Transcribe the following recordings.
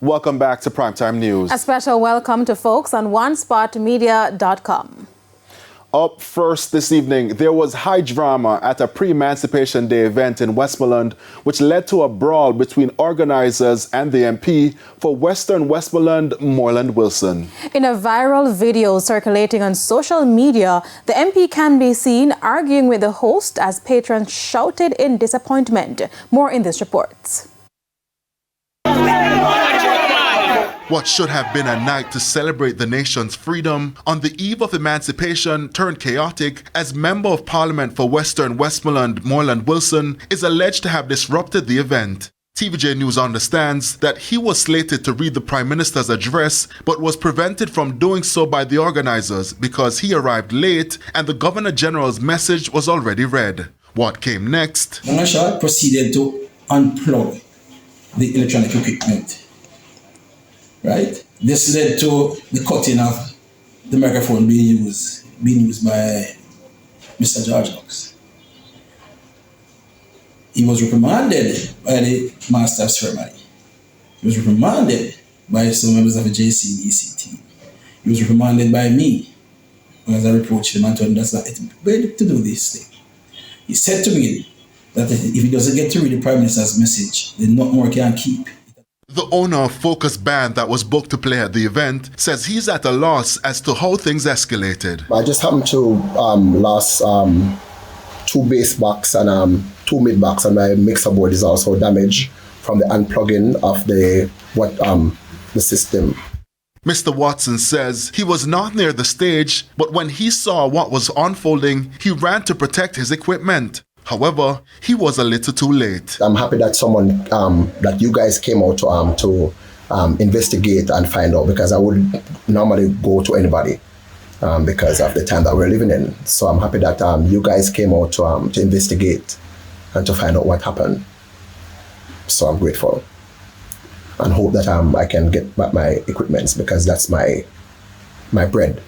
Welcome back to Primetime News. A special welcome to folks on OneSpotMedia.com. Up first this evening, there was high drama at a pre-Emancipation Day event in Westmoreland, which led to a brawl between organizers and the MP for Western Westmoreland, Morland Wilson. In a viral video circulating on social media, the MP can be seen arguing with the host as patrons shouted in disappointment. More in this report. What should have been a night to celebrate the nation's freedom on the eve of emancipation turned chaotic as Member of Parliament for Western Westmoreland, Morland Wilson, is alleged to have disrupted the event. TVJ News understands that he was slated to read the Prime Minister's address but was prevented from doing so by the organizers because he arrived late and the Governor General's message was already read. What came next? Marshall proceeded to unplug the electronic equipment. Right? This led to the cutting of the microphone being used by Mr. George Knox. He was reprimanded by the Master of Ceremony. He was reprimanded by some members of the JCDC team. He was reprimanded by me because I reproached him and told him that's not it to do this thing. He said to me that if he doesn't get to read the Prime Minister's message, then not more can keep. The owner of Focus Band that was booked to play at the event says he's at a loss as to how things escalated. I just happened to lost 2 bass box and 2 mid box, and my mixer board is also damaged from the unplugging of the system. Mr. Watson says he was not near the stage, but when he saw what was unfolding, he ran to protect his equipment. However, he was a little too late. I'm happy that someone, that you guys came out to investigate and find out, because I would normally go to anybody because of the time that we're living in. So I'm happy that you guys came out to investigate and to find out what happened. So I'm grateful and hope that I can get back my equipment, because that's my bread.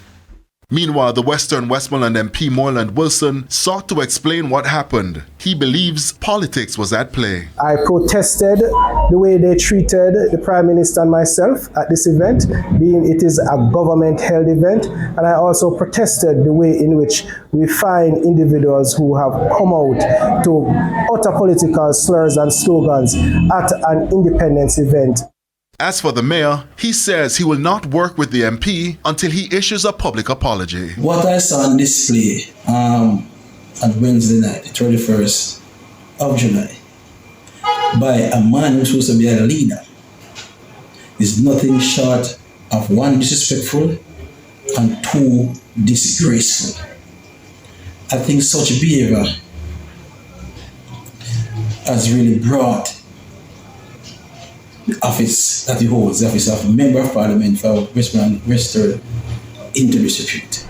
Meanwhile, the Western Westmoreland MP Morland Wilson sought to explain what happened. He believes politics was at play. I protested the way they treated the Prime Minister and myself at this event, being it is a government-held event, and I also protested the way in which we find individuals who have come out to utter political slurs and slogans at an independence event. As for the mayor, he says he will not work with the MP until he issues a public apology. What I saw on display on Wednesday night, the 31st of July, by a man who's supposed to be a leader, is nothing short of 1, disrespectful, and 2, disgraceful. I think such behavior has really brought the office that he holds, the office of Member of Parliament for Western, into disrepute.